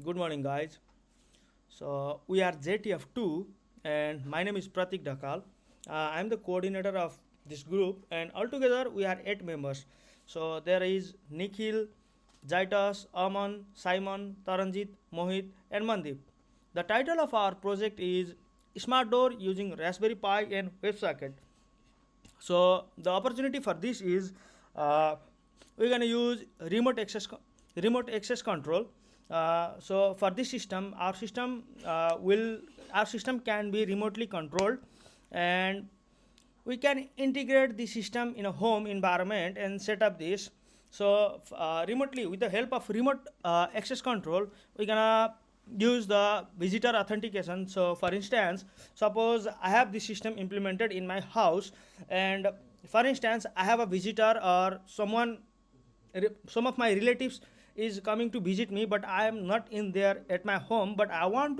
Good morning, guys. So we are JTF2, and my name is Pratik Dakal. I am the coordinator of this group, and altogether we are 8 members. So there is Nikhil, Jaitas, Aman, Simon, Taranjit, Mohit, and Mandip. The title of our project is Smart Door using Raspberry Pi and WebSocket. So the opportunity for this is we're gonna use remote access control. So for this system, our system can be remotely controlled, and we can integrate the system in a home environment and set up this. So remotely, with the help of remote access control, we're gonna use the visitor authentication. So for instance, suppose I have this system implemented in my house, and for instance I have a visitor or some of my relatives is coming to visit me, but I am not in there at my home, but I want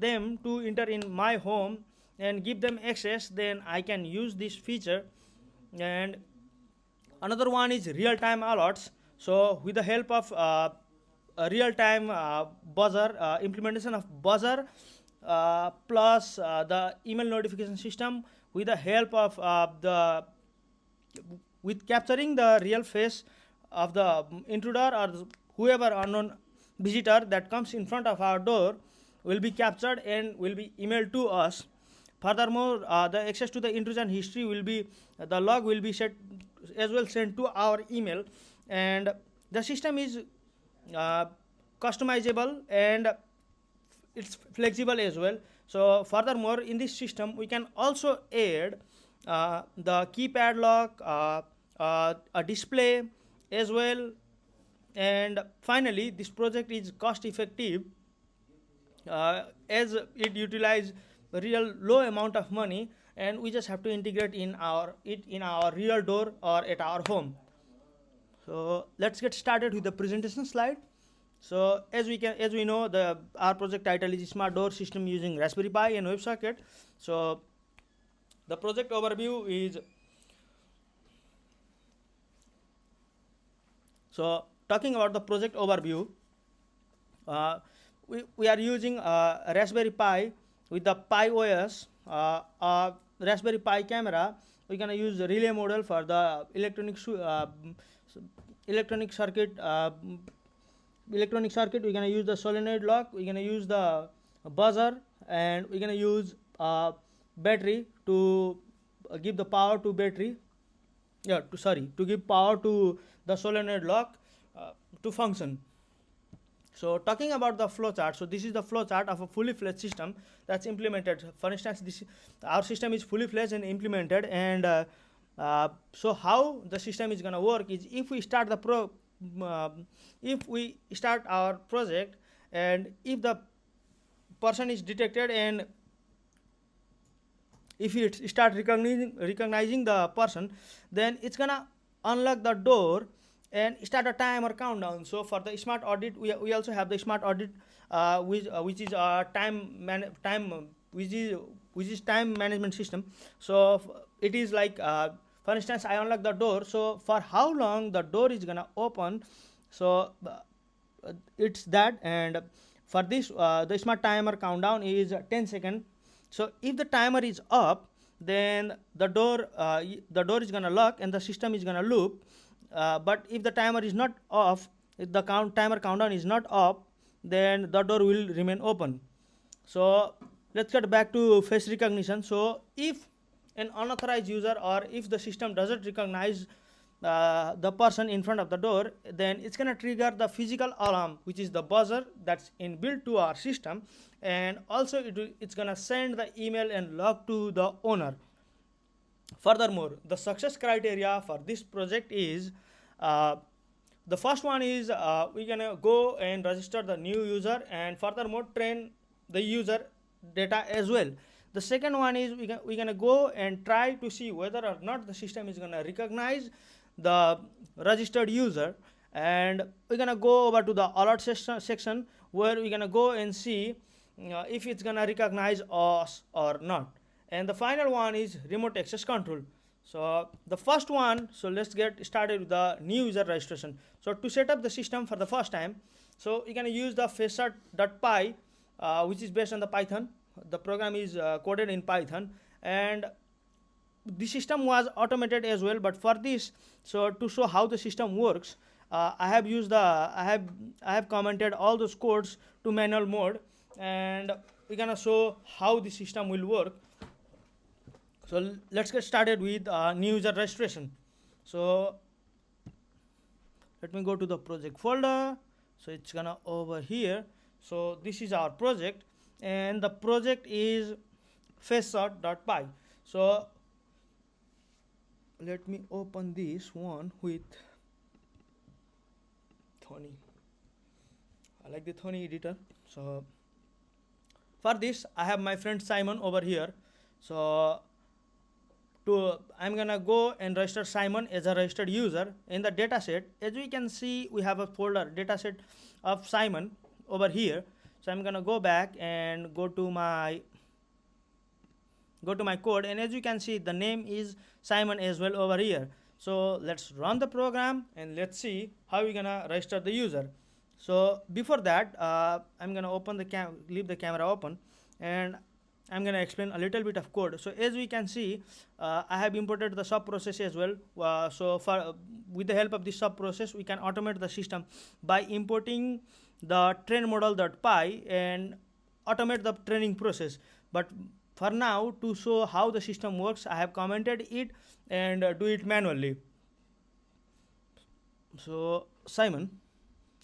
them to enter in my home and give them access. Then I can use this feature. And another one is real-time alerts. So with the help of a real-time buzzer, implementation of buzzer plus the email notification system, with the help of with capturing the real face of the intruder or whoever unknown visitor that comes in front of our door will be captured and will be emailed to us. Furthermore, the access to the intrusion history will be, the log will be set as well sent to our email, and the system is customizable and it's flexible as well. So furthermore, in this system we can also add the keypad lock, a display as well. And finally, this project is cost effective as it utilizes real low amount of money, and we just have to integrate in our real door or at our home. So let's get started with the presentation slide. So as we know, our project title is Smart Door System using Raspberry Pi and WebSocket. So the project overview is, so talking about the project overview, we are using a Raspberry Pi with the Pi OS, Raspberry Pi camera. We're gonna use the relay model for the electronic circuit. We're gonna use the solenoid lock. We're gonna use the buzzer, and we're gonna use battery to give the power to battery. To give power to the solenoid lock to function. So talking about the flowchart, so this is the flowchart of a fully fledged system that's implemented. For instance, our system is fully fledged and implemented, and so how the system is gonna work is, if we start our project, and if the person is detected, and if it start recognizing the person, then it's gonna unlock the door and start a timer countdown. So for the smart audit, we also have the smart audit, which is a which is time management system. So it is like, for instance, I unlock the door, so for how long the door is gonna open, so it's that. And for this, the smart timer countdown is 10 seconds. So if the timer is up, then the door is gonna lock and the system is gonna loop. But if the timer is not off, if the timer countdown is not up, then the door will remain open. So let's get back to face recognition. So if an unauthorized user, or if the system doesn't recognize the person in front of the door, then it's gonna trigger the physical alarm, which is the buzzer that's inbuilt to our system, and also it's gonna send the email and log to the owner. Furthermore, the success criteria for this project is, the first one is we're gonna go and register the new user, and furthermore train the user data as well. The second one is we're gonna go and try to see whether or not the system is gonna recognize the registered user, and we're gonna go over to the alert section where we're gonna go and see if it's gonna recognize us or not. And the final one is remote access control. So the first one, so let's get started with the new user registration. So to set up the system for the first time, So you're gonna use the facet.py, which is based on the Python. The program is coded in Python, and the system was automated as well. But for this, so to show how the system works, I have used the I have commented all those codes to manual mode, and we're gonna show how the system will work. So let's get started with new user registration. So let me go to the project folder. So it's gonna over here. So this is our project, and the project is facet.py. So let me open this one with Thony. I like the Thony editor. So for this, I have my friend Simon over here. So I'm gonna go and register Simon as a registered user in the dataset. As we can see, we have a folder dataset of Simon over here. So I'm gonna go back and go to my code, and as you can see, the name is Simon as well over here. So let's run the program and let's see how we're gonna register the user. So before that, I'm gonna leave the camera open, and I'm gonna explain a little bit of code. So as we can see, I have imported the sub process as well. With the help of this sub process, we can automate the system by importing the train model.py and automate the training process. But for now, to show how the system works, I have commented it and do it manually. So Simon,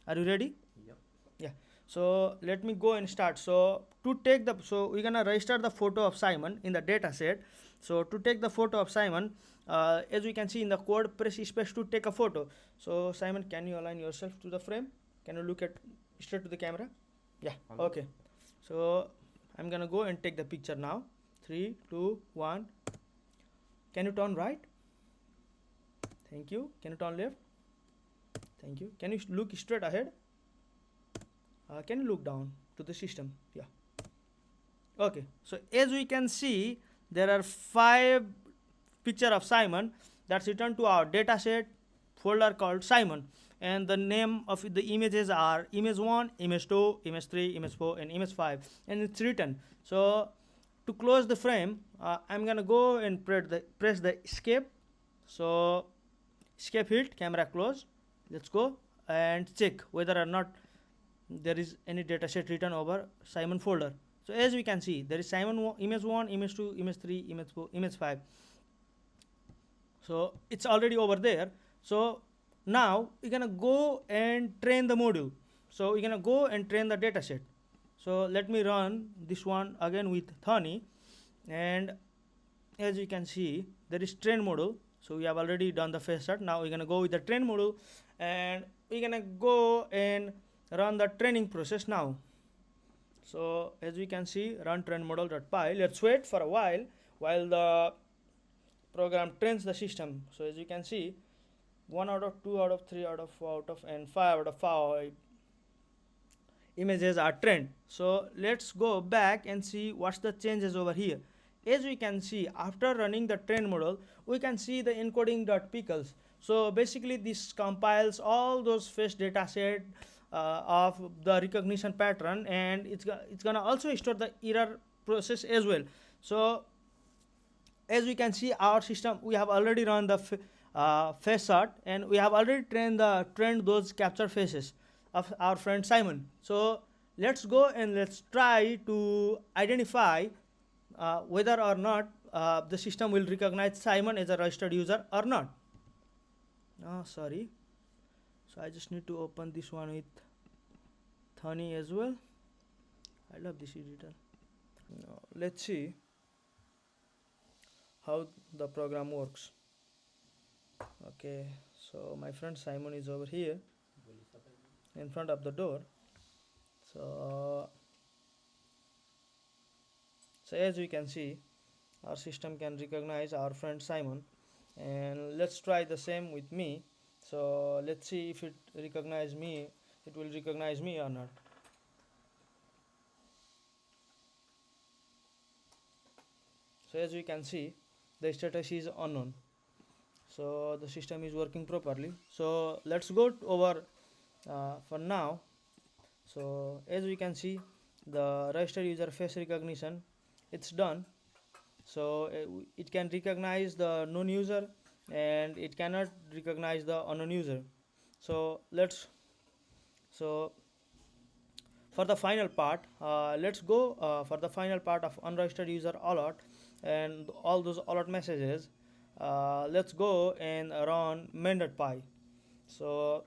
are you ready? Yep. Yeah. So let me go and start. So we're gonna register the photo of Simon in the data set. So to take the photo of Simon, as we can see in the code, press space to take a photo. So Simon, can you align yourself to the frame? Can you look at straight to the camera? Yeah. Okay. So I'm gonna go and take the picture now. 3, 2, 1. Can you turn right? Thank you. Can you turn left? Thank you. Can you look straight ahead? Can you look down to the system? Yeah. Okay. So as we can see, there are 5 picture of Simon that's returned to our dataset folder called Simon, and the name of the images are image 1, image 2, image 3, image 4, and image 5, and it's written. So to close the frame, I'm gonna go and press the escape. So escape hit, camera close. Let's go and check whether or not there is any dataset written over Simon folder. So as we can see, there is Simon image 1, image 2, image 3, image 4, image 5. So it's already over there. So now we're gonna go and train the module. So we're gonna go and train the dataset. So let me run this one again with Thony, and as you can see, there is train module. So we have already done the first start. Now we're gonna go with the train module, and we're gonna go and run the training process now. So as we can see, run train model.py. Let's wait for a while the program trains the system. So as you can see, 1 out of 2 out of 3 out of 4 out of and 5 out of 5 images are trained. So let's go back and see what's the changes over here. As we can see, after running the train model, we can see the encoding.pickles. So basically this compiles all those face data set of the recognition pattern, and it's gonna also store the error process as well. So as we can see, our system, we have already run the face sort, and we have already trained those capture faces of our friend Simon. So let's go and let's try to identify whether or not the system will recognize Simon as a registered user or not. Sorry. So I just need to open this one with Thony as well. I love this editor. Now, let's see how the program works. Okay, so my friend Simon is over here in front of the door. So as you can see, our system can recognize our friend Simon, and let's try the same with me. So let's see if it will recognize me or not. So as we can see, the status is unknown. So the system is working properly. So let's go over for now So as we can see, the registered user face recognition, it's done. So it can recognize the known user and it cannot recognize the unknown user. So so for the final part, let's go for the final part of unregistered user alert and all those alert messages. Let's go and run main.py. So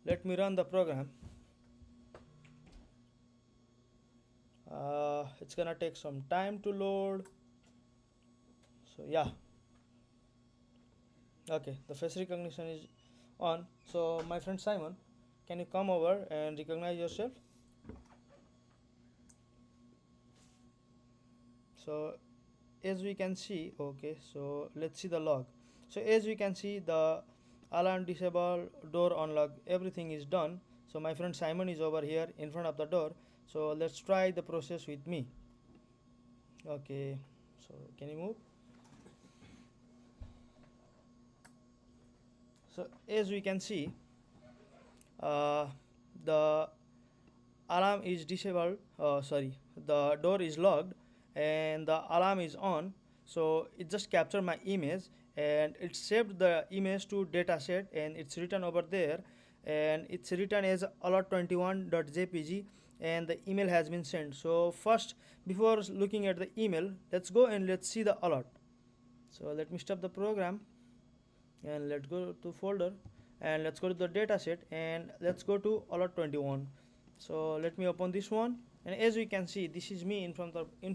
let me run the program. It's gonna take some time to load. So yeah, okay, the face recognition is on. So my friend Simon, can you come over and recognize yourself? So as we can see, okay, so let's see the log. So as we can see, the alarm disable, door unlock, everything is done. So my friend Simon is over here in front of the door. So let's try the process with me. Okay, so can you move? So as we can see, uh, the alarm is disabled, sorry, the door is locked and the alarm is on. So it just captured my image and it saved the image to dataset and it's written over there, and it's written as alert21.jpg and the email has been sent. So first, before looking at the email, let's go and let's see the alert. So let me stop the program and let's go to folder and let's go to the dataset and let's go to alert21. So let me open this one, and as we can see, this is me in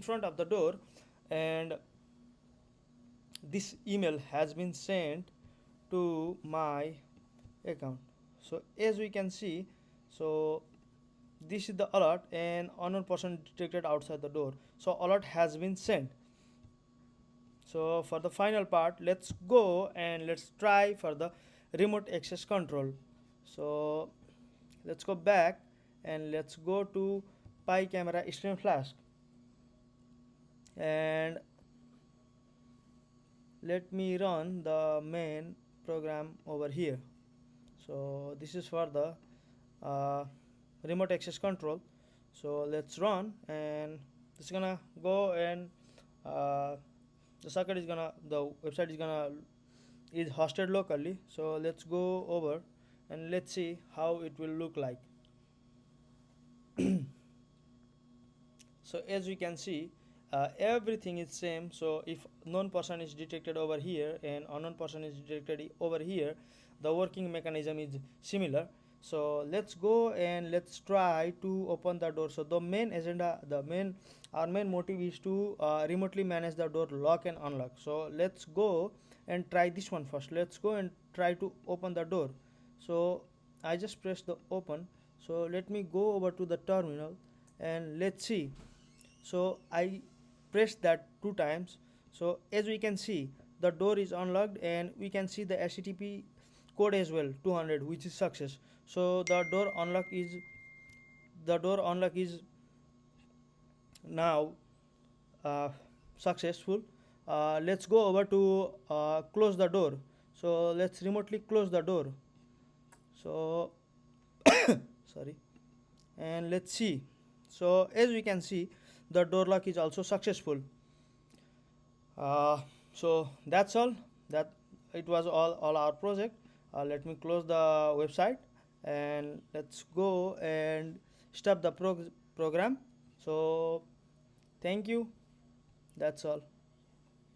front of the door, and this email has been sent to my account. So as we can see, so this is the alert and unknown person detected outside the door. So alert has been sent. So for the final part, let's go and let's try for the remote access control. So let's go back and let's go to Pi camera stream flask and let me run the main program over here. So this is for the uh, remote access control. So let's run, and it's gonna go and uh, the website is hosted locally. So let's go over and let's see how it will look like. So as we can see, everything is same. So if known person is detected over here and unknown person is detected over here, the working mechanism is similar. So let's go and let's try to open the door. So the main agenda, our main motive is to remotely manage the door lock and unlock. So let's go and try this one first. Let's go and try to open the door. So I just press the open. So let me go over to the terminal and let's see. So I pressed that 2 times. So as we can see, the door is unlocked and we can see the HTTP code as well, 200, which is success. So the door unlock is now successful. Let's go over to close the door. So let's remotely close the door. So sorry, and let's see. So as we can see, the door lock is also successful. So that's all. That it was all our project. Let me close the website and let's go and stop the program. So thank you. That's all.